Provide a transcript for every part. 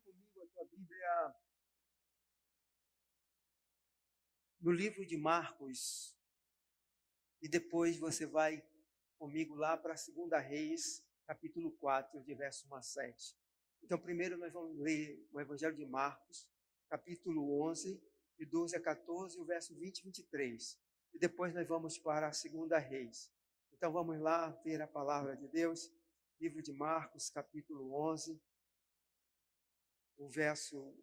comigo a tua Bíblia no livro de Marcos e depois você vai comigo lá para a 2 Reis, capítulo 4, de verso 1 a 7. Então, primeiro nós vamos ler o Evangelho de Marcos, capítulo 11, de 12 a 14, e o verso 20 e 23. E depois nós vamos para a 2 Reis. Então, vamos lá ver a palavra de Deus, livro de Marcos, capítulo 11, o verso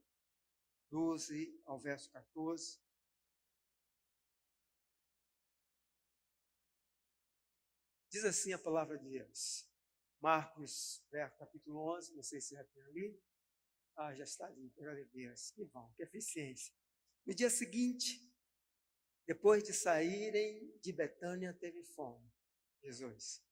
12 ao verso 14. Diz assim a palavra de Deus. Marcos, capítulo 11, não sei se já tem ali. Já está ali, glória a Deus. Que bom, que eficiência. No dia seguinte, depois de saírem de Betânia, teve fome, Jesus.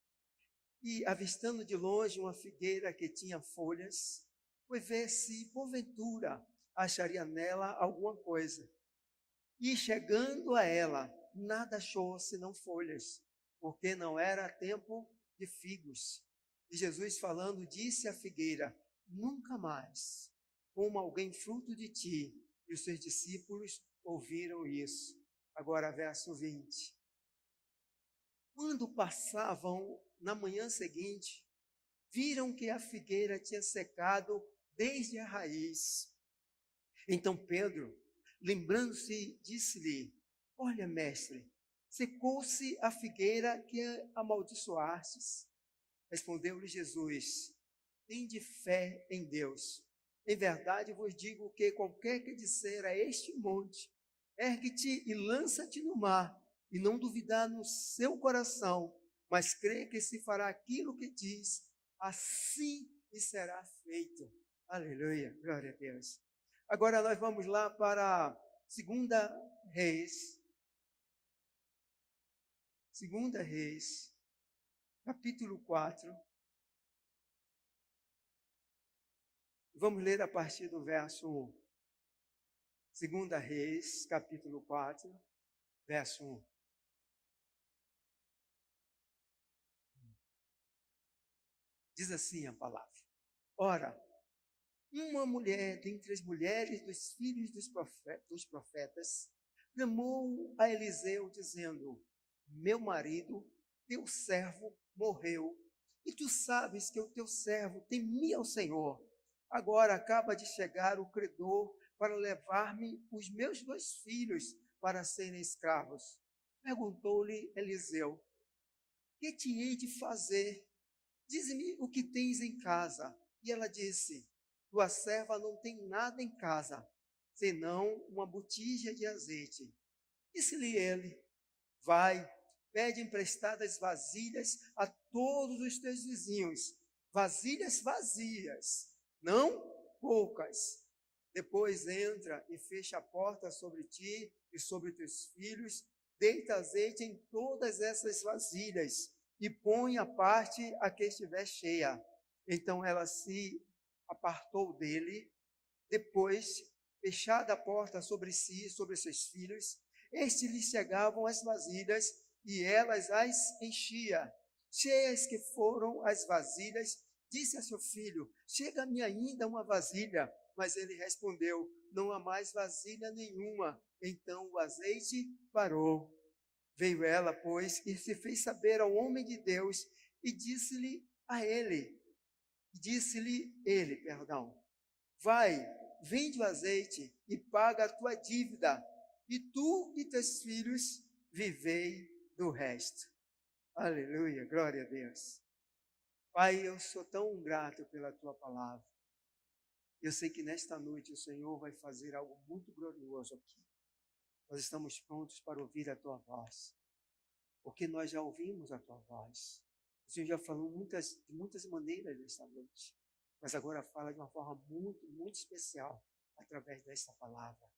E, avistando de longe uma figueira que tinha folhas, foi ver se, porventura, acharia nela alguma coisa. E, chegando a ela, nada achou senão folhas, porque não era tempo de figos. E Jesus, falando, disse à figueira: nunca mais coma alguém fruto de ti. E os seus discípulos ouviram isso. Agora, verso 20. Quando passavam na manhã seguinte, viram que a figueira tinha secado desde a raiz. Então Pedro, lembrando-se, disse-lhe: olha, mestre, secou-se a figueira que amaldiçoastes. Respondeu-lhe Jesus: tende fé em Deus. Em verdade vos digo que qualquer que disser a este monte: ergue-te e lança-te no mar, e não duvidar no seu coração, mas crê que se fará aquilo que diz, assim lhe será feito. Aleluia, glória a Deus. Agora nós vamos lá para 2 Reis. 2 Reis, capítulo 4. Vamos ler a partir do verso 1. 2 Reis, capítulo 4, verso 1. Diz assim a palavra: ora, uma mulher dentre as mulheres dos filhos dos profetas clamou a Eliseu, dizendo: meu marido, teu servo, morreu, e tu sabes que o teu servo temia ao Senhor. Agora acaba de chegar o credor para levar-me os meus 2 filhos para serem escravos. Perguntou-lhe Eliseu: que te hei de fazer? Dize-me o que tens em casa. E ela disse: tua serva não tem nada em casa, senão uma botija de azeite. Disse-lhe ele: vai, pede emprestadas vasilhas a todos os teus vizinhos, vasilhas vazias, não poucas. Depois entra e fecha a porta sobre ti e sobre teus filhos, deita azeite em todas essas vasilhas e põe a parte a que estiver cheia. Então ela se apartou dele. Depois, fechada a porta sobre si e sobre seus filhos, estes lhe chegavam as vasilhas e elas as enchia. Cheias que foram as vasilhas, disse a seu filho: chega-me ainda uma vasilha. Mas ele respondeu: não há mais vasilha nenhuma. Então o azeite parou. Veio ela, pois, e se fez saber ao homem de Deus, e disse-lhe ele, vai, vende o azeite e paga a tua dívida, e tu e teus filhos vivei do resto. Aleluia, glória a Deus. Pai, eu sou tão grato pela tua palavra. Eu sei que nesta noite o Senhor vai fazer algo muito glorioso aqui. Nós estamos prontos para ouvir a tua voz, porque nós já ouvimos a tua voz. O Senhor já falou de muitas maneiras nesta noite, mas agora fala de uma forma muito, muito especial através desta palavra.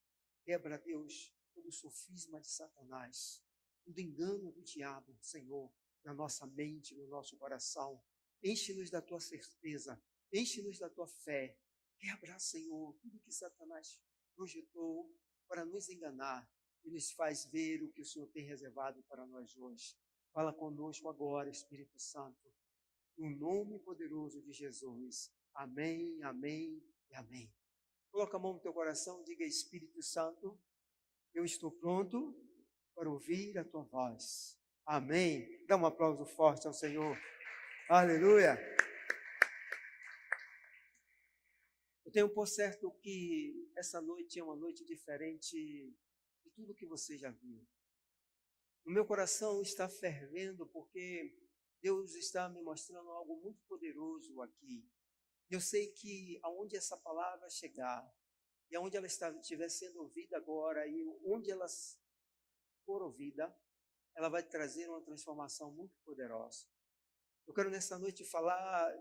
Quebra, Deus, todo o sofisma de Satanás, todo engano do diabo, Senhor, na nossa mente, no nosso coração. Enche-nos da tua certeza, enche-nos da tua fé. Quebra, Senhor, tudo que Satanás projetou para nos enganar e nos faz ver o que o Senhor tem reservado para nós hoje. Fala conosco agora, Espírito Santo, no nome poderoso de Jesus. Amém, amém e amém. Coloca a mão no teu coração e diga: Espírito Santo, eu estou pronto para ouvir a tua voz. Amém. Dá um aplauso forte ao Senhor. Aleluia. Eu tenho por certo que essa noite é uma noite diferente de tudo que você já viu. O meu coração está fervendo porque Deus está me mostrando algo muito poderoso aqui. Eu sei que aonde essa palavra chegar, e aonde ela estiver sendo ouvida agora, e onde ela for ouvida, ela vai trazer uma transformação muito poderosa. Eu quero nessa noite falar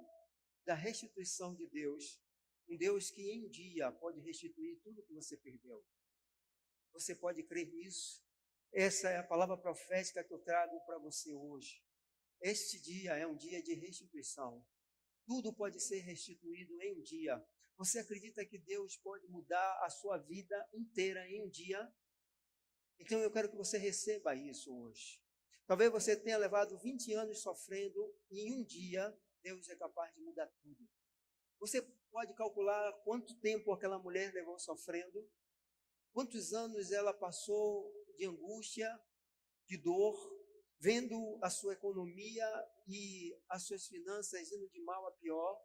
da restituição de Deus, um Deus que em um dia pode restituir tudo que você perdeu. Você pode crer nisso? Essa é a palavra profética que eu trago para você hoje. Este dia é um dia de restituição. Tudo pode ser restituído em um dia. Você acredita que Deus pode mudar a sua vida inteira em um dia? Então eu quero que você receba isso hoje. Talvez você tenha levado 20 anos sofrendo e em um dia Deus é capaz de mudar tudo. Você pode calcular quanto tempo aquela mulher levou sofrendo? Quantos anos ela passou de angústia, de dor, vendo a sua economia e as suas finanças indo de mal a pior,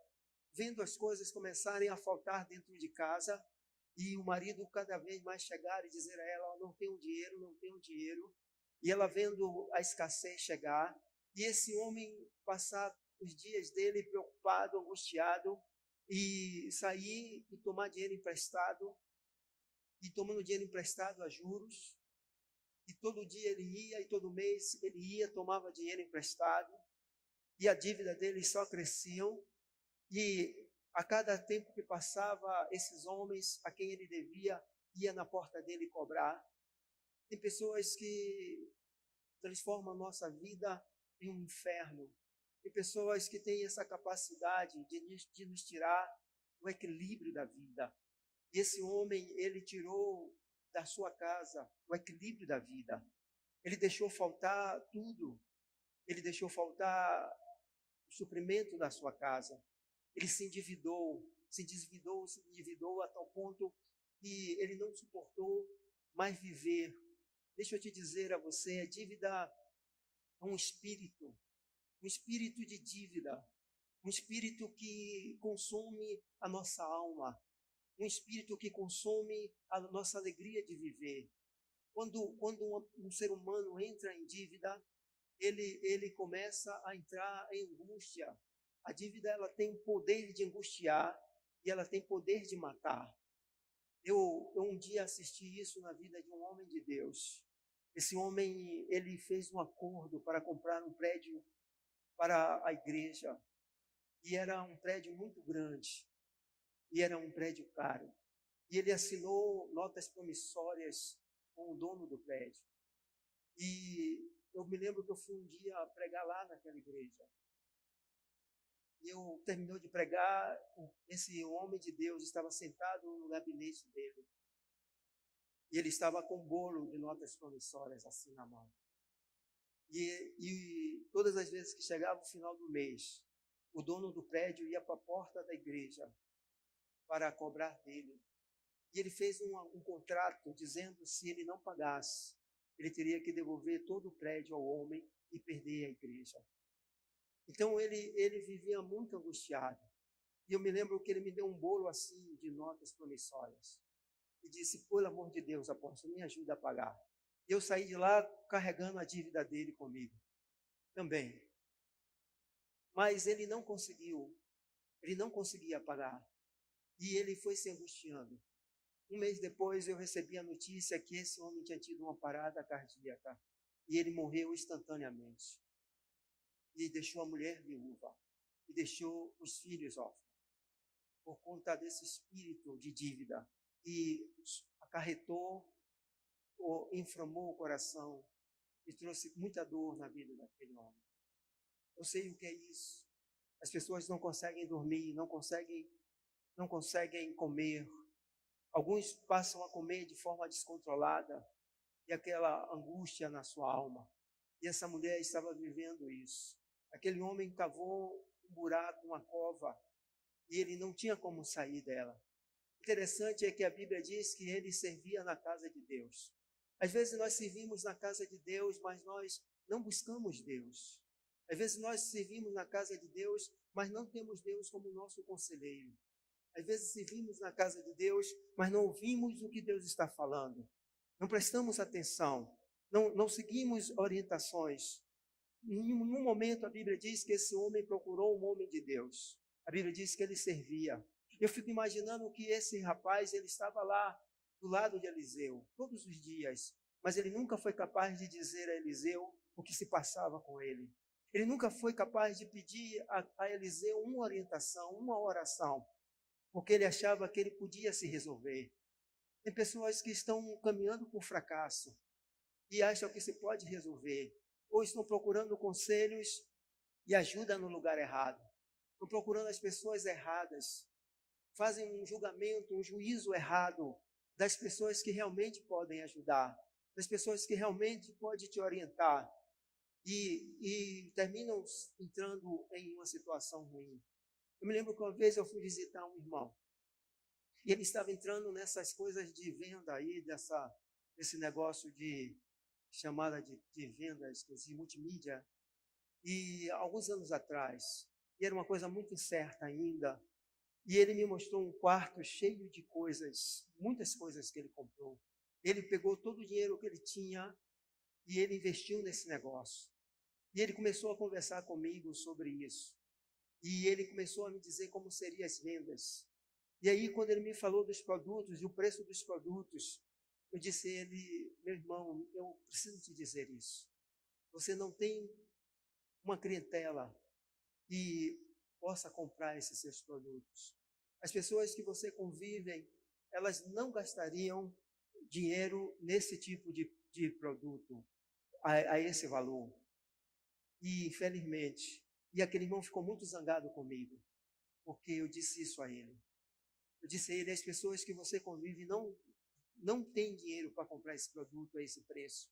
vendo as coisas começarem a faltar dentro de casa e o marido cada vez mais chegar e dizer a ela: não tenho dinheiro, não tenho dinheiro, e ela vendo a escassez chegar, e esse homem passar os dias dele preocupado, angustiado, e sair e tomar dinheiro emprestado, e tomando dinheiro emprestado a juros, e todo dia ele ia, e todo mês ele ia, tomava dinheiro emprestado, e a dívida dele só cresciam, e a cada tempo que passava, esses homens a quem ele devia, ia na porta dele cobrar. Tem pessoas que transformam a nossa vida em um inferno. Tem pessoas que têm essa capacidade de nos tirar o equilíbrio da vida. E esse homem, ele tirou da sua casa o equilíbrio da vida. Ele deixou faltar tudo. Ele deixou faltar o suprimento da sua casa. Ele se endividou a tal ponto que ele não suportou mais viver. Deixa eu te dizer a você, a dívida é um espírito de dívida, um espírito que consome a nossa alma, um espírito que consome a nossa alegria de viver. Quando um ser humano entra em dívida, ele começa a entrar em angústia. A dívida, ela tem o poder de angustiar e ela tem poder de matar. Eu um dia assisti isso na vida de um homem de Deus. Esse homem, ele fez um acordo para comprar um prédio para a igreja. E era um prédio muito grande. E era um prédio caro. E ele assinou notas promissórias com o dono do prédio. E eu me lembro que eu fui um dia pregar lá naquela igreja. E eu terminou de pregar, esse homem de Deus estava sentado no gabinete dele. E ele estava com um bolo de notas promissórias assim na mão. E todas as vezes que chegava o final do mês, o dono do prédio ia para a porta da igreja para cobrar dele. E ele fez um contrato dizendo que se ele não pagasse, ele teria que devolver todo o prédio ao homem e perder a igreja. Então ele vivia muito angustiado. E eu me lembro que ele me deu um bolo assim de notas promissórias. E disse: pelo amor de Deus, apóstolo, me ajuda a pagar. E eu saí de lá carregando a dívida dele comigo também. Mas ele não conseguia pagar. E ele foi se angustiando. Um mês depois eu recebi a notícia que esse homem tinha tido uma parada cardíaca. E ele morreu instantaneamente. E deixou a mulher viúva. E deixou os filhos órfãos. Por conta desse espírito de dívida. E acarretou, ou inflamou o coração. E trouxe muita dor na vida daquele homem. Eu sei o que é isso. As pessoas não conseguem dormir, não conseguem comer. Alguns passam a comer de forma descontrolada e aquela angústia na sua alma. E essa mulher estava vivendo isso. Aquele homem cavou um buraco, uma cova, e ele não tinha como sair dela. Interessante é que a Bíblia diz que ele servia na casa de Deus. Às vezes nós servimos na casa de Deus, mas nós não buscamos Deus. Às vezes nós servimos na casa de Deus, mas não temos Deus como nosso conselheiro. Às vezes servimos na casa de Deus, mas não ouvimos o que Deus está falando. Não prestamos atenção, não seguimos orientações. Em um momento a Bíblia diz que esse homem procurou um homem de Deus. A Bíblia diz que ele servia. Eu fico imaginando que esse rapaz, ele estava lá do lado de Eliseu, todos os dias, mas ele nunca foi capaz de dizer a Eliseu o que se passava com ele. Ele nunca foi capaz de pedir a Eliseu uma orientação, uma oração, porque ele achava que ele podia se resolver. Tem pessoas que estão caminhando por fracasso e acham que se pode resolver, ou estão procurando conselhos e ajuda no lugar errado, estão procurando as pessoas erradas, fazem um julgamento, um juízo errado das pessoas que realmente podem ajudar, das pessoas que realmente podem te orientar, e terminam entrando em uma situação ruim. Eu me lembro que uma vez eu fui visitar um irmão, e ele estava entrando nessas coisas de venda aí, desse negócio de chamada de vendas, de multimídia, e alguns anos atrás, e era uma coisa muito incerta ainda, e ele me mostrou um quarto cheio de coisas, muitas coisas que ele comprou. Ele pegou todo o dinheiro que ele tinha e ele investiu nesse negócio. E ele começou a conversar comigo sobre isso. E ele começou a me dizer como seriam as vendas. E aí, quando ele me falou dos produtos e o preço dos produtos, eu disse a ele: meu irmão, eu preciso te dizer isso. Você não tem uma clientela que possa comprar esses seus produtos. As pessoas que você convive, elas não gastariam dinheiro nesse tipo de produto, a esse valor. E, infelizmente, aquele irmão ficou muito zangado comigo, porque eu disse isso a ele. Eu disse a ele: as pessoas que você convive não têm dinheiro para comprar esse produto a esse preço.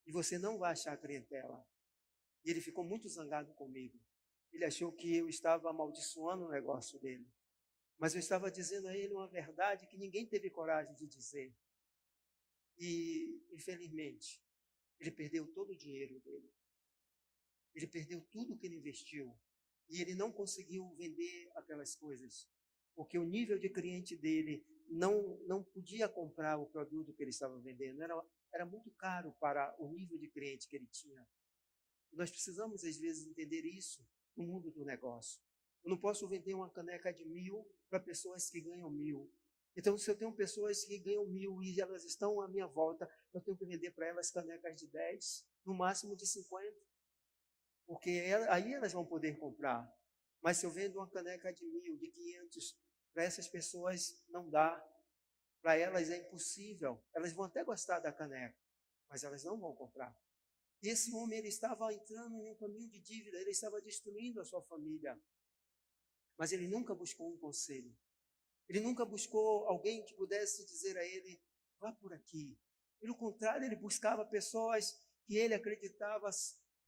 E você não vai achar clientela. E ele ficou muito zangado comigo. Ele achou que eu estava amaldiçoando o negócio dele. Mas eu estava dizendo a ele uma verdade que ninguém teve coragem de dizer. E, infelizmente, ele perdeu todo o dinheiro dele. Ele perdeu tudo que ele investiu. E ele não conseguiu vender aquelas coisas. Porque o nível de cliente dele não podia comprar o produto que ele estava vendendo. Era muito caro para o nível de cliente que ele tinha. E nós precisamos, às vezes, entender isso no mundo do negócio. Eu não posso vender uma caneca de 1.000 para pessoas que ganham 1.000. Então, se eu tenho pessoas que ganham 1.000 e elas estão à minha volta, eu tenho que vender para elas canecas de 10, no máximo de 50. Porque aí elas vão poder comprar. Mas se eu vendo uma caneca de 1.000, de 500, para essas pessoas não dá. Para elas é impossível. Elas vão até gostar da caneca, mas elas não vão comprar. E esse homem, ele estava entrando em um caminho de dívida, ele estava destruindo a sua família. Mas ele nunca buscou um conselho. Ele nunca buscou alguém que pudesse dizer a ele: vá por aqui. Pelo contrário, ele buscava pessoas que ele acreditava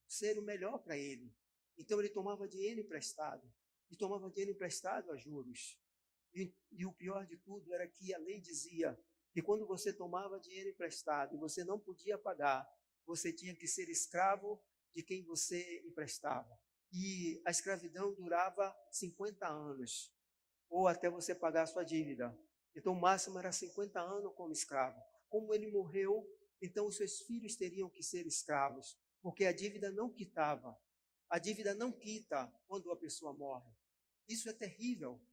ser o melhor para ele. Então ele tomava dinheiro emprestado. E tomava dinheiro emprestado a juros. E o pior de tudo era que a lei dizia que quando você tomava dinheiro emprestado e você não podia pagar, você tinha que ser escravo de quem você emprestava. E a escravidão durava 50 anos, ou até você pagar a sua dívida. Então o máximo era 50 anos como escravo. Como ele morreu, então os seus filhos teriam que ser escravos, porque a dívida não quitava. A dívida não quita quando a pessoa morre. Isso é terrível.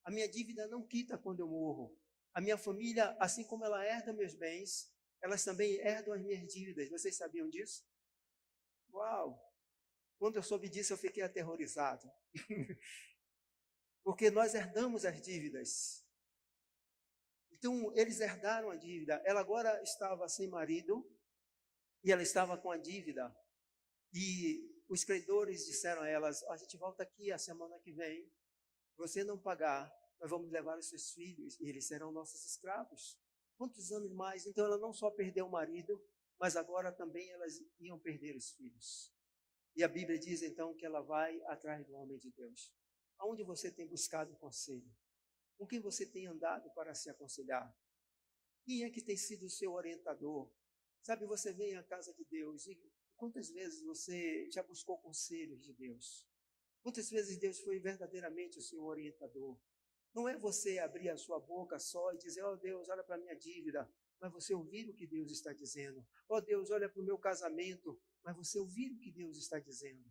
A minha dívida não quita quando eu morro. A minha família, assim como ela herda meus bens, elas também herdam as minhas dívidas. Vocês sabiam disso? Uau! Quando eu soube disso, eu fiquei aterrorizado. Porque nós herdamos as dívidas. Então, eles herdaram a dívida. Ela agora estava sem marido e ela estava com a dívida. E os credores disseram a elas: a gente volta aqui a semana que vem. Se você não pagar, nós vamos levar os seus filhos e eles serão nossos escravos. Quantos anos mais? Então, ela não só perdeu o marido, mas agora também elas iam perder os filhos. E a Bíblia diz, então, que ela vai atrás do homem de Deus. Aonde você tem buscado conselho? Com quem você tem andado para se aconselhar? Quem é que tem sido o seu orientador? Sabe, você vem à casa de Deus e quantas vezes você já buscou conselhos de Deus? Quantas vezes Deus foi verdadeiramente o seu orientador? Não é você abrir a sua boca só e dizer, oh Deus, olha para a minha dívida, mas você ouvir o que Deus está dizendo. Oh Deus, olha para o meu casamento, mas você ouvir o que Deus está dizendo.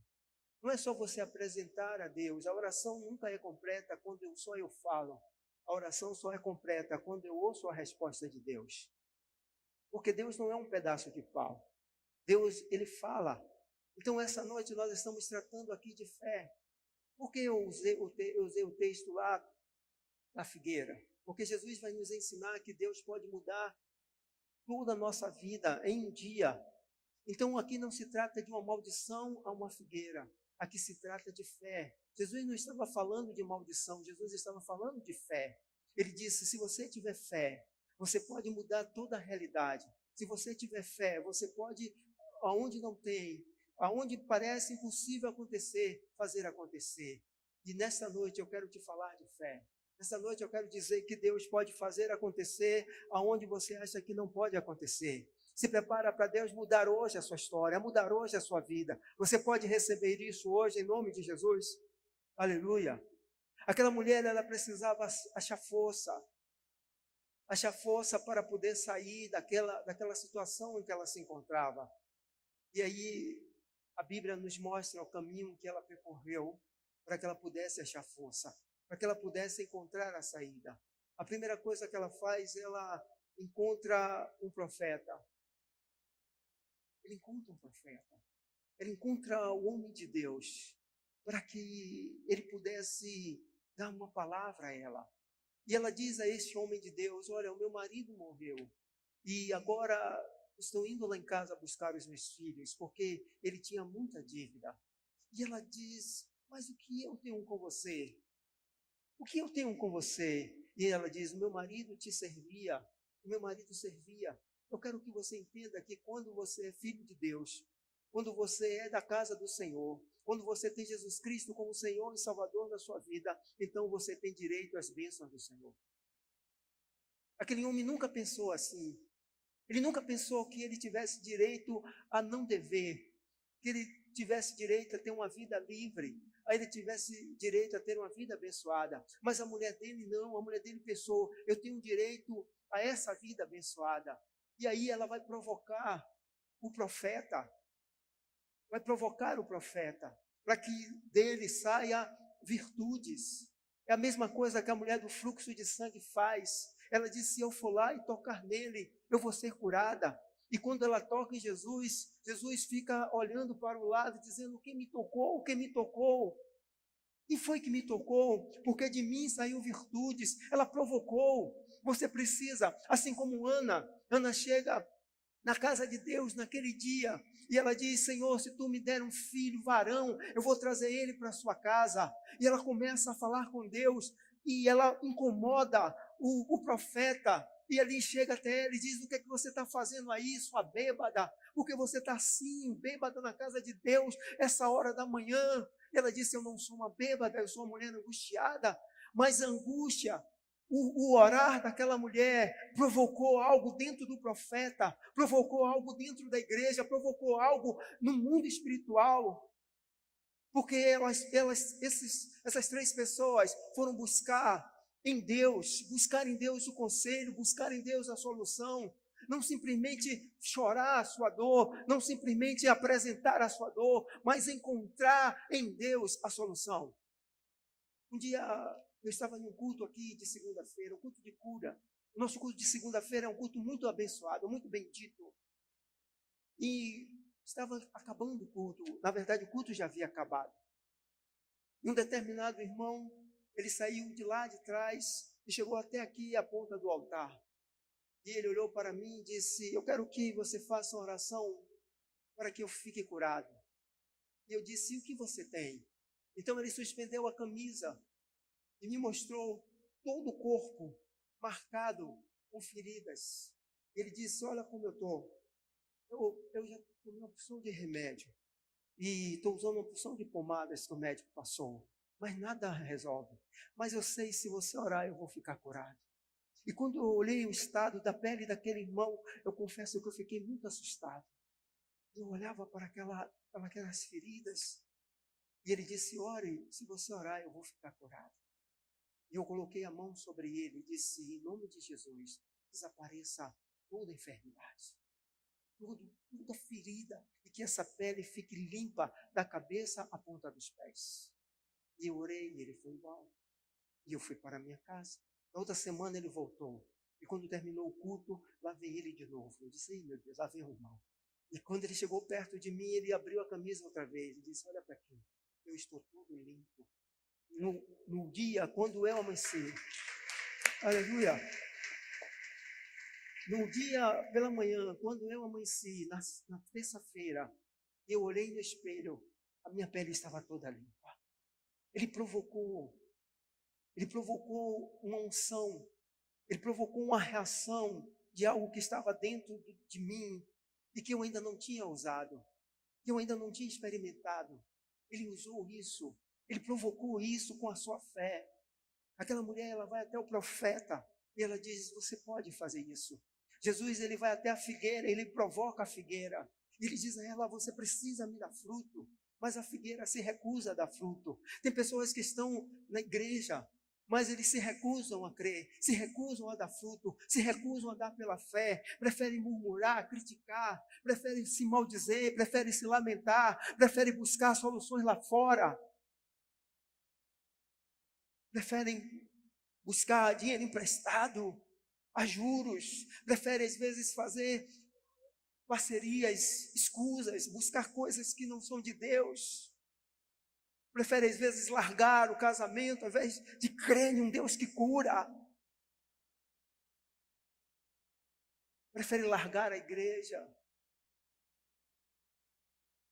Não é só você apresentar a Deus, a oração nunca é completa quando só eu falo. A oração só é completa quando eu ouço a resposta de Deus. Porque Deus não é um pedaço de pau. Deus, Ele fala. Então, essa noite nós estamos tratando aqui de fé. Por que eu usei o texto lá da figueira? Porque Jesus vai nos ensinar que Deus pode mudar toda a nossa vida em um dia. Então, aqui não se trata de uma maldição a uma figueira. Aqui se trata de fé. Jesus não estava falando de maldição, Jesus estava falando de fé. Ele disse, se você tiver fé, você pode mudar toda a realidade. Se você tiver fé, você pode, aonde não tem, aonde parece impossível acontecer, fazer acontecer. E nesta noite eu quero te falar de fé. Nesta noite eu quero dizer que Deus pode fazer acontecer aonde você acha que não pode acontecer. Se prepara para Deus mudar hoje a sua história, mudar hoje a sua vida. Você pode receber isso hoje em nome de Jesus? Aleluia. Aquela mulher, ela precisava achar força para poder sair daquela situação em que ela se encontrava. E aí a Bíblia nos mostra o caminho que ela percorreu para que ela pudesse achar força, para que ela pudesse encontrar a saída. A primeira coisa que ela faz, ela encontra um profeta. Ele encontra um profeta. Ele encontra o homem de Deus para que ele pudesse dar uma palavra a ela. E ela diz a este homem de Deus, olha, o meu marido morreu e agora estou indo lá em casa buscar os meus filhos, porque ele tinha muita dívida. E ela diz, mas o que eu tenho com você? O que eu tenho com você? E ela diz, o meu marido te servia, o meu marido servia. Eu quero que você entenda que quando você é filho de Deus, quando você é da casa do Senhor, quando você tem Jesus Cristo como Senhor e Salvador da sua vida, então você tem direito às bênçãos do Senhor. Aquele homem nunca pensou assim. Ele nunca pensou que ele tivesse direito a não dever, que ele tivesse direito a ter uma vida livre, a ele tivesse direito a ter uma vida abençoada. Mas a mulher dele não, a mulher dele pensou, eu tenho direito a essa vida abençoada. E aí ela vai provocar o profeta, para que dele saia virtudes. É a mesma coisa que a mulher do fluxo de sangue faz. Ela disse, se eu for lá e tocar nele, eu vou ser curada. E quando ela toca em Jesus, Jesus fica olhando para o lado, dizendo, quem me tocou? Quem me tocou? E foi que me tocou, porque de mim saiu virtudes. Ela provocou. Você precisa, assim como Ana chega na casa de Deus naquele dia, e ela diz, Senhor, se tu me der um filho varão, eu vou trazer ele para a sua casa. E ela começa a falar com Deus, e ela incomoda o profeta, e ali chega até ele e diz, o que é que você está fazendo aí, sua bêbada? Por que você está assim, bêbada na casa de Deus, essa hora da manhã? E ela disse, eu não sou uma bêbada, eu sou uma mulher angustiada, mas a angústia, o orar daquela mulher provocou algo dentro do profeta, provocou algo dentro da igreja, provocou algo no mundo espiritual. Porque essas três pessoas foram buscar em Deus o conselho, buscar em Deus a solução. Não simplesmente chorar a sua dor, não simplesmente apresentar a sua dor, mas encontrar em Deus a solução. Um dia eu estava em um culto aqui de segunda-feira, um culto de cura. O nosso culto de segunda-feira é um culto muito abençoado, muito bendito. E estava acabando o culto. Na verdade, o culto já havia acabado. E um determinado irmão, ele saiu de lá de trás e chegou até aqui à ponta do altar. E ele olhou para mim e disse, eu quero que você faça uma oração para que eu fique curado. E eu disse, e o que você tem? Então ele suspendeu a camisa e me mostrou todo o corpo marcado com feridas. Ele disse, olha como eu estou. Eu já tomei uma porção de remédio e estou usando uma porção de pomadas que o médico passou. mas nada resolve. Mas eu sei, se você orar, eu vou ficar curado. E quando eu olhei o estado da pele daquele irmão, eu confesso que eu fiquei muito assustado. Eu olhava para aquelas feridas, e ele disse: ore, se você orar, eu vou ficar curado. E eu coloquei a mão sobre ele e disse: em nome de Jesus, desapareça toda enfermidade, toda ferida, e que essa pele fique limpa da cabeça à ponta dos pés. E eu orei e ele foi embora. E eu fui para a minha casa. Na outra semana ele voltou. E quando terminou o culto, lá vem ele de novo. Eu disse: ei, meu Deus, lá vem o irmão. E quando ele chegou perto de mim, ele abriu a camisa outra vez e disse: olha para aqui, eu estou todo limpo. No dia, quando eu amanheci, aleluia, no dia pela manhã, quando eu amanheci, na terça-feira, eu olhei no espelho, a minha pele estava toda limpa. Ele provocou uma unção, ele provocou uma reação de algo que estava dentro de mim e que eu ainda não tinha usado, que eu ainda não tinha experimentado. Ele usou isso, ele provocou isso com a sua fé. Aquela mulher, ela vai até o profeta e ela diz: você pode fazer isso. Jesus, ele vai até a figueira, ele provoca a figueira. Ele diz a ela: você precisa me dar fruto. Mas a figueira se recusa a dar fruto. Tem pessoas que estão na igreja, mas eles se recusam a crer, se recusam a dar fruto, se recusam a dar pela fé, preferem murmurar, criticar, preferem se maldizer, preferem se lamentar, preferem buscar soluções lá fora, preferem buscar dinheiro emprestado a juros, preferem às vezes fazer parcerias escusas, buscar coisas que não são de Deus. Prefere às vezes largar o casamento ao invés de crer em um Deus que cura. Prefere largar a igreja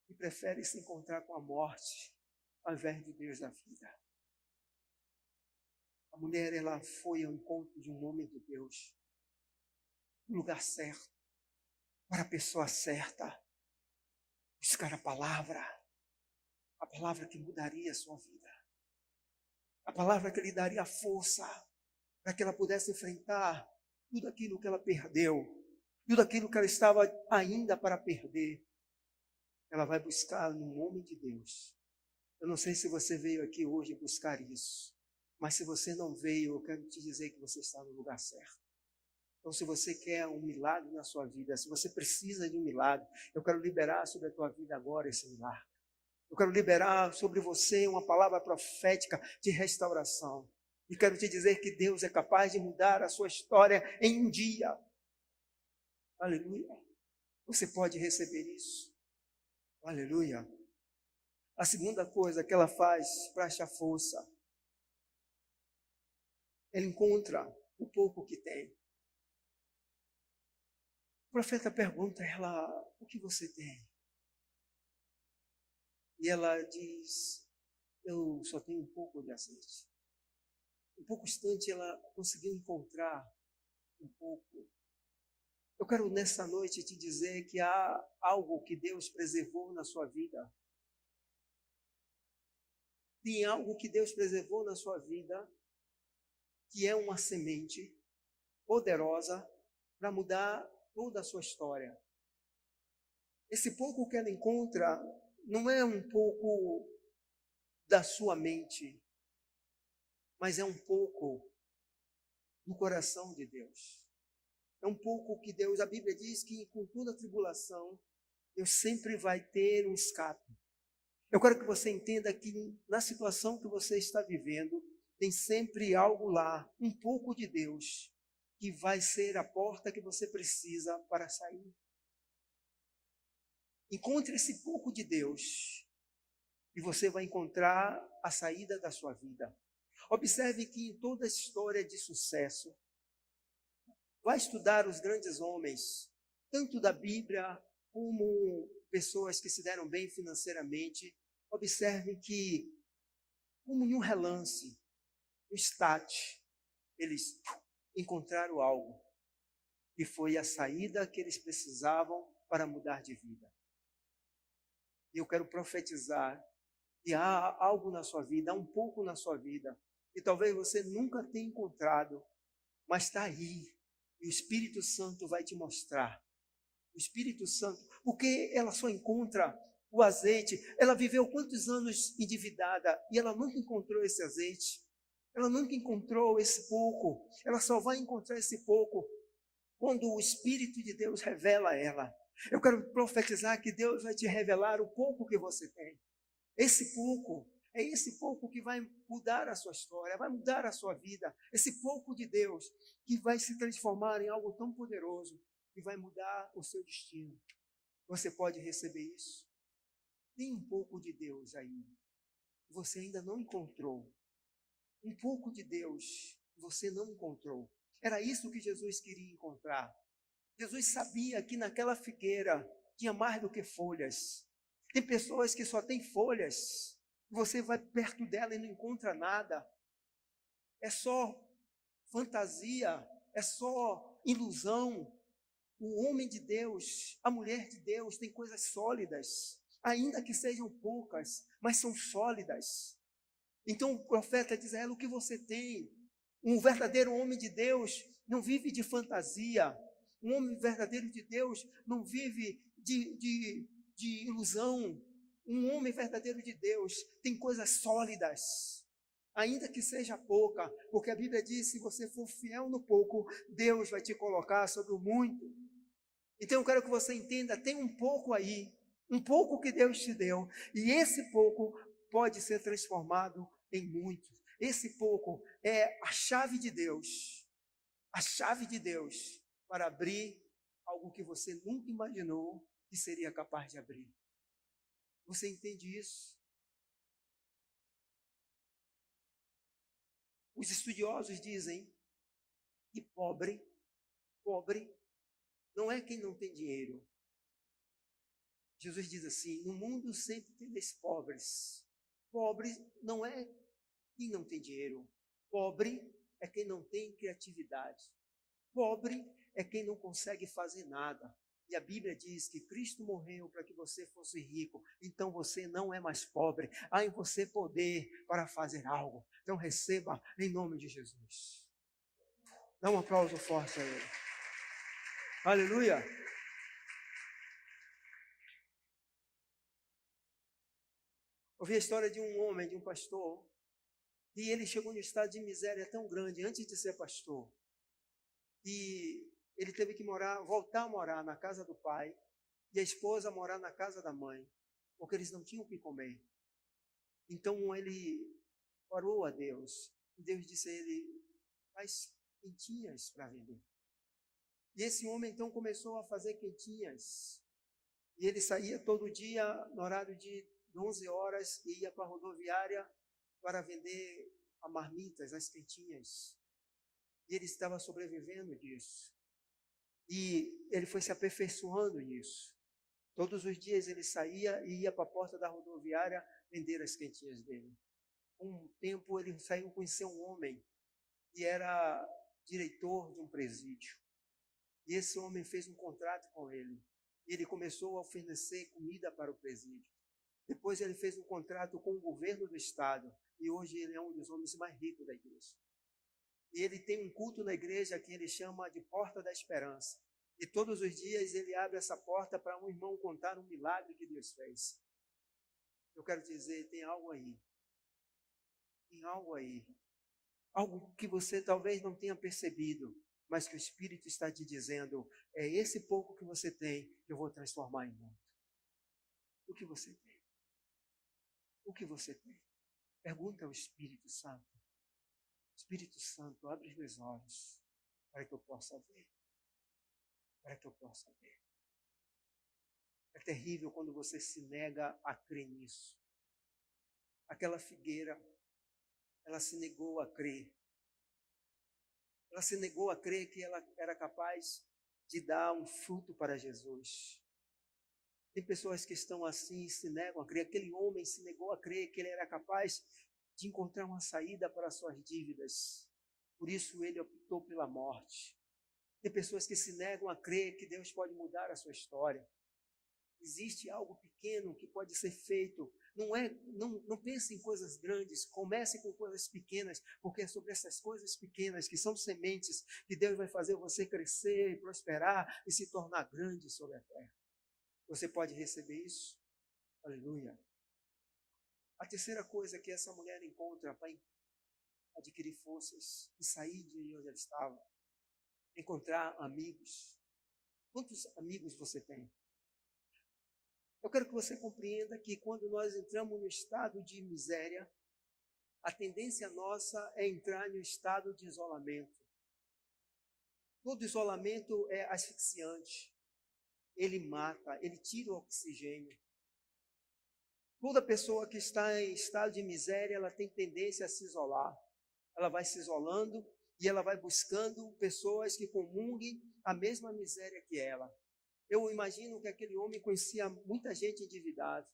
e prefere se encontrar com a morte ao invés de Deus da vida. A mulher, ela foi ao encontro de um homem de Deus, no lugar certo, para a pessoa certa, buscar a palavra que mudaria a sua vida, a palavra que lhe daria força para que ela pudesse enfrentar tudo aquilo que ela perdeu, tudo aquilo que ela estava ainda para perder. Ela vai buscar no homem de Deus. Eu não sei se você veio aqui hoje buscar isso, mas se você não veio, eu quero te dizer que você está no lugar certo. Então, se você quer um milagre na sua vida, se você precisa de um milagre, eu quero liberar sobre a tua vida agora esse milagre. Eu quero liberar sobre você uma palavra profética de restauração. E quero te dizer que Deus é capaz de mudar a sua história em um dia. Aleluia. Você pode receber isso. Aleluia. A segunda coisa que ela faz para achar força, ela encontra o pouco que tem. O profeta pergunta a ela: o que você tem? E ela diz: eu só tenho um pouco de azeite. Um pouco distante ela conseguiu encontrar um pouco. Eu quero nessa noite te dizer que há algo que Deus preservou na sua vida. Tem algo que Deus preservou na sua vida, que é uma semente poderosa para mudar toda a sua história. Esse pouco que ela encontra não é um pouco da sua mente, mas é um pouco do coração de Deus. É um pouco que Deus, a Bíblia diz que com toda tribulação, Deus sempre vai ter um escape. Eu quero que você entenda que na situação que você está vivendo, tem sempre algo lá, um pouco de Deus, que vai ser a porta que você precisa para sair. Encontre esse pouco de Deus e você vai encontrar a saída da sua vida. Observe que em toda a história de sucesso, vai estudar os grandes homens, tanto da Bíblia como pessoas que se deram bem financeiramente. Observe que, como em um relance, um start, eles encontraram algo, e foi a saída que eles precisavam para mudar de vida. E eu quero profetizar E há algo na sua vida, há um pouco na sua vida, que talvez você nunca tenha encontrado, mas está aí. E o Espírito Santo vai te mostrar. O Espírito Santo, porque ela só encontra o azeite. Ela viveu quantos anos endividada e ela nunca encontrou esse azeite. Ela nunca encontrou esse pouco. Ela só vai encontrar esse pouco quando o Espírito de Deus revela a ela. Eu quero profetizar que Deus vai te revelar o pouco que você tem. Esse pouco, é esse pouco que vai mudar a sua história, vai mudar a sua vida. Esse pouco de Deus que vai se transformar em algo tão poderoso e vai mudar o seu destino. Você pode receber isso? Tem um pouco de Deus aí. Você ainda não encontrou. Um pouco de Deus você não encontrou. Era isso que Jesus queria encontrar. Jesus sabia que naquela figueira tinha mais do que folhas. Tem pessoas que só têm folhas. Você vai perto dela e não encontra nada. É só fantasia, é só ilusão. O homem de Deus, a mulher de Deus tem coisas sólidas, ainda que sejam poucas, mas são sólidas. Então o profeta diz a ela: o que você tem? Um verdadeiro homem de Deus não vive de fantasia. Um homem verdadeiro de Deus não vive de ilusão. Um homem verdadeiro de Deus tem coisas sólidas, ainda que seja pouca, porque a Bíblia diz: se você for fiel no pouco, Deus vai te colocar sobre o muito. Então eu quero que você entenda, tem um pouco aí, um pouco que Deus te deu, e esse pouco pode ser transformado em muito. Esse pouco é a chave de Deus para abrir algo que você nunca imaginou que seria capaz de abrir. Você entende isso? Os estudiosos dizem que pobre não é quem não tem dinheiro. Jesus diz assim: no mundo sempre tereis pobres. Pobre não é quem não tem dinheiro. Pobre é quem não tem criatividade. Pobre é quem não consegue fazer nada. E a Bíblia diz que Cristo morreu para que você fosse rico. Então você não é mais pobre. Há em você poder para fazer algo. Então receba em nome de Jesus. Dá um aplauso forte a Ele. Aleluia. Ouvi a história de um homem, de um pastor, e ele chegou num estado de miséria tão grande antes de ser pastor. E ele teve que voltar a morar na casa do pai e a esposa morar na casa da mãe, porque eles não tinham o que comer. Então ele orou a Deus e Deus disse a ele: faz quentinhas para vender. E esse homem então começou a fazer quentinhas. E ele saía todo dia no horário de 11 horas e ia para a rodoviária para vender as marmitas, as quentinhas. E ele estava sobrevivendo disso. E ele foi se aperfeiçoando nisso. Todos os dias ele saía e ia para a porta da rodoviária vender as quentinhas dele. Um tempo ele saiu conhecer um homem que era diretor de um presídio. E esse homem fez um contrato com ele. E ele começou a oferecer comida para o presídio. Depois ele fez um contrato com o governo do estado. E hoje ele é um dos homens mais ricos da igreja. E ele tem um culto na igreja que ele chama de Porta da Esperança. E todos os dias ele abre essa porta para um irmão contar um milagre que Deus fez. Eu quero dizer, tem algo aí. Tem algo aí. Algo que você talvez não tenha percebido, mas que o Espírito está te dizendo: é esse pouco que você tem que eu vou transformar em muito. O que você tem? O que você tem? Pergunta ao Espírito Santo. Espírito Santo, abre os meus olhos para que eu possa ver. Para que eu possa ver. É terrível quando você se nega a crer nisso. Aquela figueira, ela se negou a crer. Ela se negou a crer que ela era capaz de dar um fruto para Jesus. Tem pessoas que estão assim, se negam a crer. Aquele homem se negou a crer que ele era capaz de encontrar uma saída para suas dívidas. Por isso ele optou pela morte. Tem pessoas que se negam a crer que Deus pode mudar a sua história. Existe algo pequeno que pode ser feito Não pense em coisas grandes, comece com coisas pequenas, porque é sobre essas coisas pequenas, que são sementes, que Deus vai fazer você crescer, prosperar e se tornar grande sobre a terra. Você pode receber isso? Aleluia. A terceira coisa que essa mulher encontra para adquirir forças e sair de onde ela estava, encontrar amigos. Quantos amigos você tem? Eu quero que você compreenda que quando nós entramos no estado de miséria, a tendência nossa é entrar no estado de isolamento. Todo isolamento é asfixiante. Ele mata, ele tira o oxigênio. Toda pessoa que está em estado de miséria, ela tem tendência a se isolar. Ela vai se isolando e ela vai buscando pessoas que comunguem a mesma miséria que ela. Eu imagino que aquele homem conhecia muita gente endividada.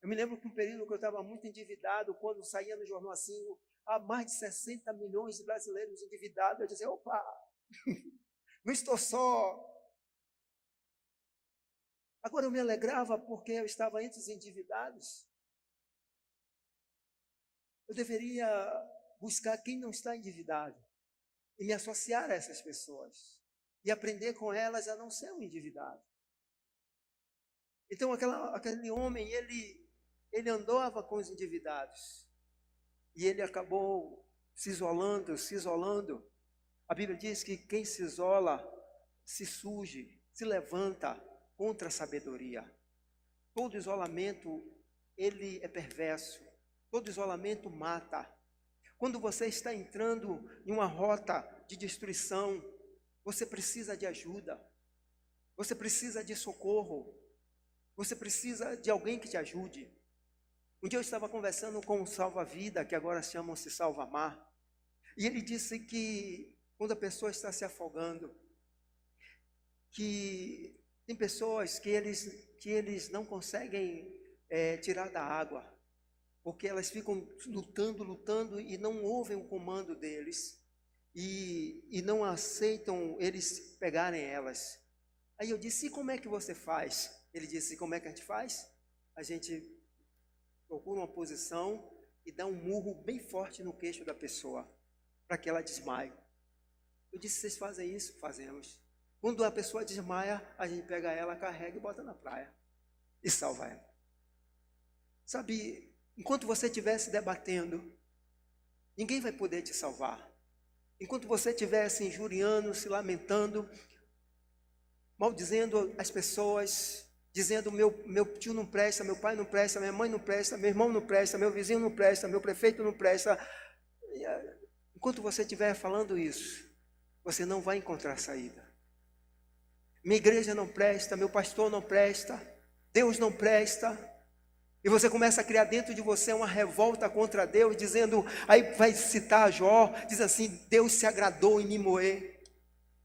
Eu me lembro que um período que eu estava muito endividado, quando saía no jornal assim, há mais de 60 milhões de brasileiros endividados, eu dizia, opa, não estou só. Agora eu me alegrava porque eu estava entre os endividados. Eu deveria buscar quem não está endividado e me associar a essas pessoas e aprender com elas a não ser um endividado. Então aquele homem, ele andava com os endividados e ele acabou se isolando. A Bíblia diz que quem se isola se surge, se levanta contra a sabedoria. Todo isolamento, ele é perverso. Todo isolamento mata. Quando você está entrando em uma rota de destruição, você precisa de ajuda. Você precisa de socorro. Você precisa de alguém que te ajude. Um dia eu estava conversando com um salva-vida, que agora chamam-se salva-mar, e ele disse que quando a pessoa está se afogando, que tem pessoas que eles não conseguem tirar da água, porque elas ficam lutando e não ouvem o comando deles, e não aceitam eles pegarem elas. Aí eu disse, e como é que você faz? Ele disse, como é que a gente faz? A gente procura uma posição e dá um murro bem forte no queixo da pessoa, para que ela desmaie. Eu disse, vocês fazem isso? Fazemos. Quando a pessoa desmaia, a gente pega ela, carrega e bota na praia e salva ela. Sabe, enquanto você estiver se debatendo, ninguém vai poder te salvar. Enquanto você estiver se injuriando, se lamentando, maldizendo as pessoas, dizendo meu tio não presta, meu pai não presta, minha mãe não presta, meu irmão não presta, meu vizinho não presta, meu prefeito não presta. Enquanto você estiver falando isso, você não vai encontrar saída. Minha igreja não presta, meu pastor não presta, Deus não presta. E você começa a criar dentro de você uma revolta contra Deus, dizendo, aí vai citar Jó, diz assim, Deus se agradou em me moer.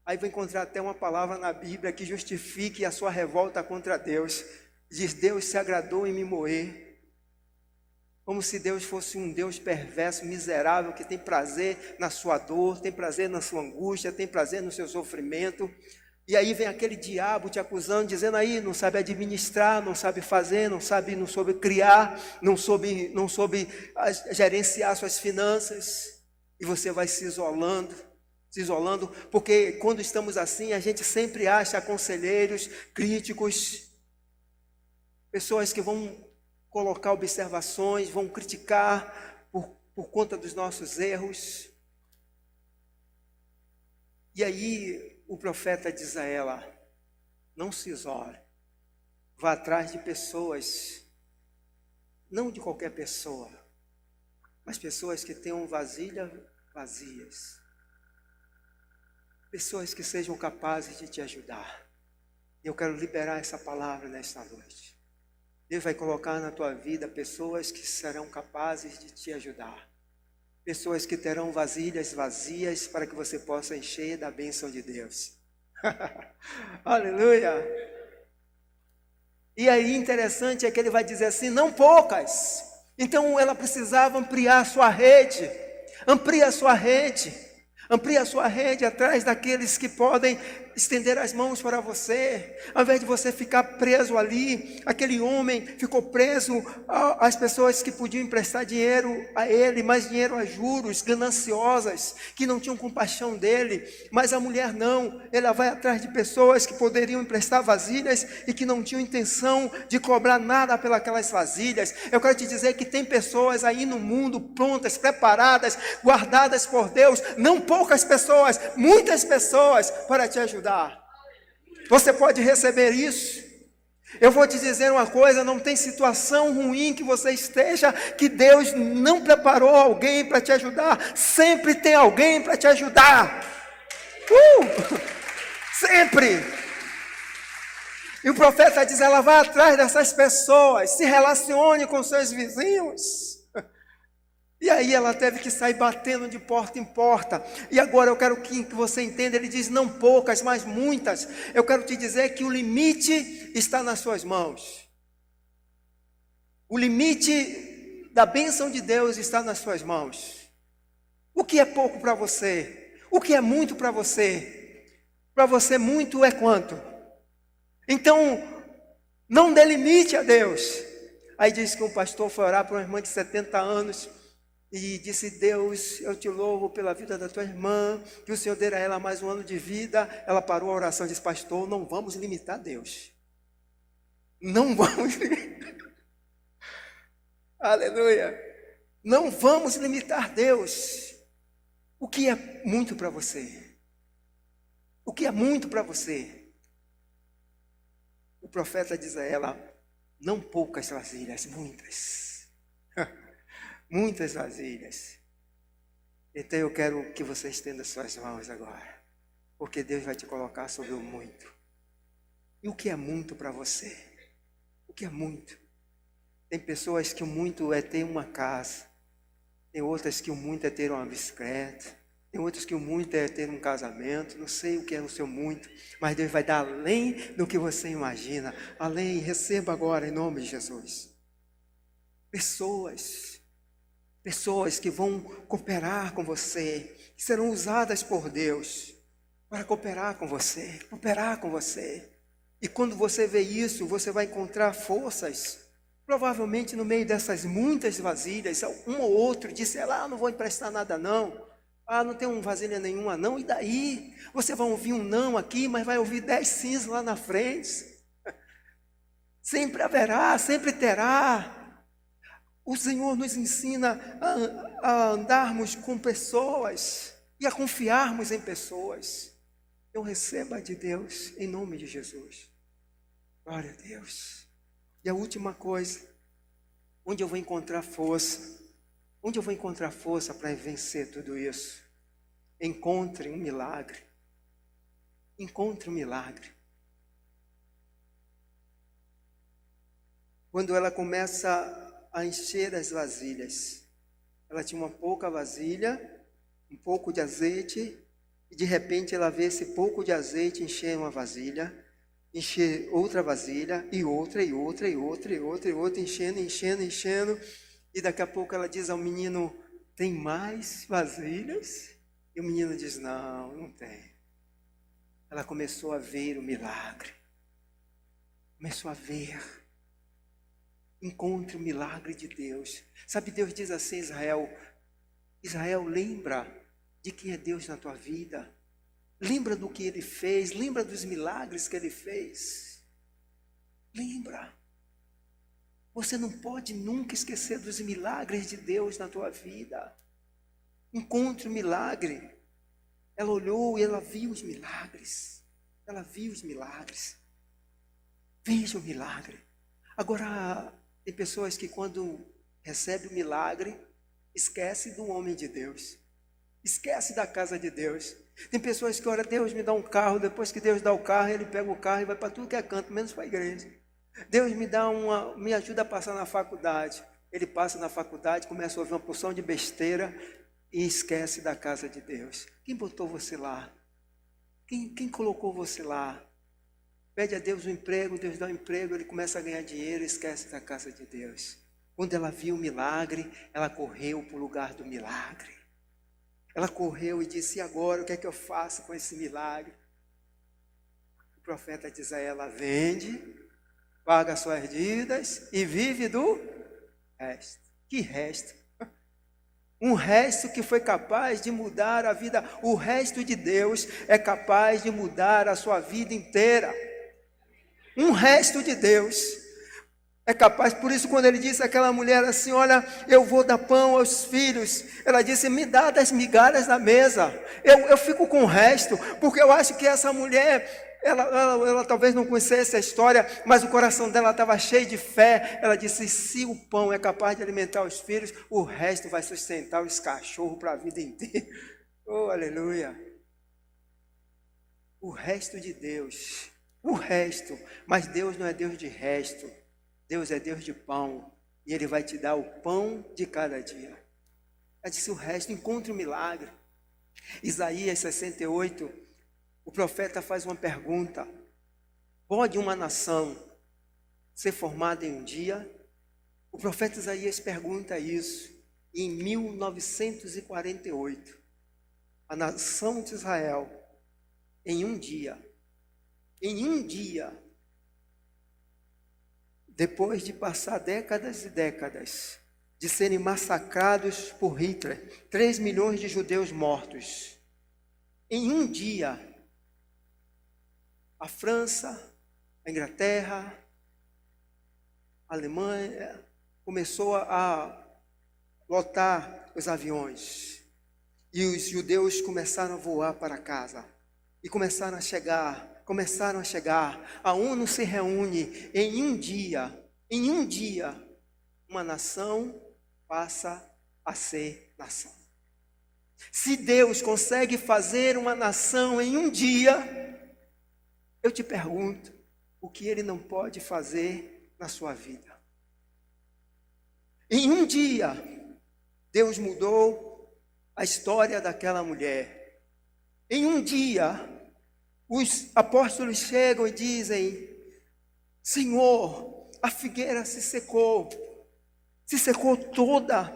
Aí vai encontrar até uma palavra na Bíblia que justifique a sua revolta contra Deus. Diz, Deus se agradou em me moer. Como se Deus fosse um Deus perverso, miserável, que tem prazer na sua dor, tem prazer na sua angústia, tem prazer no seu sofrimento. E aí vem aquele diabo te acusando, dizendo aí, não sabe administrar, não sabe fazer, não soube criar, não soube gerenciar suas finanças. E você vai se isolando, porque quando estamos assim, a gente sempre acha conselheiros, críticos, pessoas que vão colocar observações, vão criticar por conta dos nossos erros. E aí o profeta diz a ela, não se isole, vá atrás de pessoas, não de qualquer pessoa, mas pessoas que tenham vasilhas vazias, pessoas que sejam capazes de te ajudar. Eu quero liberar essa palavra nesta noite. Deus vai colocar na tua vida pessoas que serão capazes de te ajudar. Pessoas que terão vasilhas vazias para que você possa encher da bênção de Deus. Aleluia! E aí interessante é que ele vai dizer assim, não poucas. Então ela precisava ampliar a sua rede. Amplia a sua rede. Amplie a sua rede atrás daqueles que podem estender as mãos para você. Ao invés de você ficar preso ali, aquele homem ficou preso às pessoas que podiam emprestar dinheiro a ele, mais dinheiro a juros, gananciosas, que não tinham compaixão dele. Mas a mulher não, ela vai atrás de pessoas que poderiam emprestar vasilhas e que não tinham intenção de cobrar nada pelas vasilhas. Eu quero te dizer que tem pessoas aí no mundo prontas, preparadas, guardadas por Deus, não poucas pessoas, muitas pessoas para te ajudar. Você pode receber isso. Eu vou te dizer uma coisa, não tem situação ruim que você esteja, que Deus não preparou alguém para te ajudar. Sempre tem alguém para te ajudar. Sempre. E o profeta diz, ela vai atrás dessas pessoas, se relacione com seus vizinhos. E aí ela teve que sair batendo de porta em porta. E agora eu quero que você entenda, ele diz não poucas, mas muitas. Eu quero te dizer que o limite está nas suas mãos. O limite da bênção de Deus está nas suas mãos. O que é pouco para você? O que é muito para você? Para você muito é quanto? Então, não dê limite a Deus. Aí diz que um pastor foi orar para uma irmã de 70 anos e disse, Deus, eu te louvo pela vida da tua irmã, que o Senhor dê a ela mais um ano de vida. Ela parou a oração e disse, pastor, não vamos limitar Deus. Não vamos limitar. Aleluia. Não vamos limitar Deus. O que é muito para você? O que é muito para você? O profeta diz a ela, não poucas vasilhas, muitas. Muitas vasilhas. Então eu quero que você estenda suas mãos agora, porque Deus vai te colocar sobre o muito. E o que é muito para você? O que é muito? Tem pessoas que o muito é ter uma casa, tem outras que o muito é ter uma bicicleta, tem outras que o muito é ter um casamento. Não sei o que é o seu muito, mas Deus vai dar além do que você imagina. Além, receba agora em nome de Jesus. Pessoas que vão cooperar com você, que serão usadas por Deus para cooperar com você. E quando você vê isso, você vai encontrar forças, provavelmente no meio dessas muitas vasilhas. Um ou outro disse, não vou emprestar nada não, não tenho vasilha nenhuma não, e daí? Você vai ouvir um não aqui, mas vai ouvir 10 sims lá na frente. Sempre haverá, sempre terá. O Senhor nos ensina a andarmos com pessoas e a confiarmos em pessoas. Então receba de Deus em nome de Jesus. Glória a Deus. E a última coisa, onde eu vou encontrar força? Onde eu vou encontrar força para vencer tudo isso? Encontre um milagre. Encontre um milagre. Quando ela começa a encher as vasilhas. Ela tinha uma pouca vasilha, um pouco de azeite, e de repente ela vê esse pouco de azeite encher uma vasilha, encher outra vasilha, e outra, e outra, e outra, e outra, e outra, enchendo, e daqui a pouco ela diz ao menino, tem mais vasilhas? E o menino diz, não tem. Ela começou a ver o milagre, começou a ver. Encontre o milagre de Deus. Sabe, Deus diz assim, Israel, lembra de quem é Deus na tua vida. Lembra do que Ele fez. Lembra dos milagres que Ele fez. Lembra. Você não pode nunca esquecer dos milagres de Deus na tua vida. Encontre o milagre. Ela olhou e ela viu os milagres. Ela viu os milagres. Veja o milagre. Agora, tem pessoas que quando recebem o milagre, esquece do homem de Deus. Esquece da casa de Deus. Tem pessoas que, Deus me dá um carro, depois que Deus dá o carro, ele pega o carro e vai para tudo que é canto, menos para a igreja. Deus me ajuda a passar na faculdade. Ele passa na faculdade, começa a ouvir uma porção de besteira e esquece da casa de Deus. Quem botou você lá? Quem colocou você lá? Pede a Deus um emprego, Deus dá um emprego, ele começa a ganhar dinheiro e esquece da casa de Deus. Quando ela viu o milagre, ela correu para o lugar do milagre. Ela correu e disse: e agora, o que é que eu faço com esse milagre? O profeta diz a ela: vende, paga suas dívidas e vive do resto. Que resto? Um resto que foi capaz de mudar a vida. O resto de Deus é capaz de mudar a sua vida inteira. Um resto de Deus é capaz. Por isso, quando ele disse àquela mulher assim: olha, eu vou dar pão aos filhos, ela disse: me dá das migalhas da mesa. Eu fico com o resto, porque eu acho que essa mulher, ela talvez não conhecesse a história, mas o coração dela estava cheio de fé. Ela disse: se o pão é capaz de alimentar os filhos, o resto vai sustentar os cachorros para a vida inteira. Oh, aleluia! O resto de Deus, o resto. Mas Deus não é Deus de resto, Deus é Deus de pão, e Ele vai te dar o pão de cada dia. Ela disse: o resto, encontre o milagre. Isaías 68, o profeta faz uma pergunta: pode uma nação ser formada em um dia? O profeta Isaías pergunta isso em 1948. A nação de Israel, em um dia, depois de passar décadas e décadas, de serem massacrados por Hitler, 3 milhões de judeus mortos, em um dia, a França, a Inglaterra, a Alemanha, começou a lotar os aviões, e os judeus começaram a voar para casa, e começaram a chegar, a ONU se reúne em um dia, uma nação passa a ser nação. Se Deus consegue fazer uma nação em um dia, eu te pergunto, o que Ele não pode fazer na sua vida? Em um dia, Deus mudou a história daquela mulher. Em um dia, os apóstolos chegam e dizem: Senhor, a figueira se secou toda.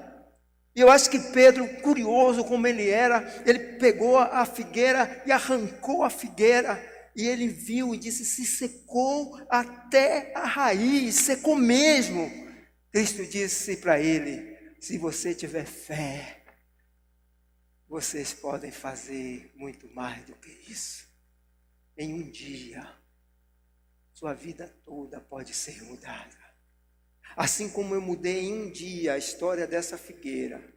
E eu acho que Pedro, curioso como ele era, ele pegou a figueira e arrancou a figueira, e ele viu e disse: se secou até a raiz, secou mesmo. Cristo disse para ele: se você tiver fé, vocês podem fazer muito mais do que isso. Em um dia, sua vida toda pode ser mudada. Assim como eu mudei em um dia a história dessa figueira,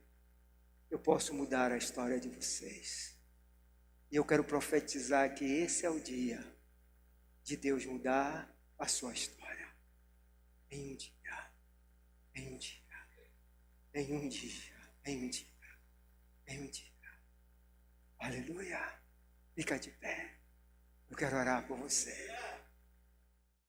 eu posso mudar a história de vocês. E eu quero profetizar que esse é o dia de Deus mudar a sua história. Em um dia, em um dia, em um dia, em um dia, em um dia. Aleluia. Fica de pé. Eu quero orar por você.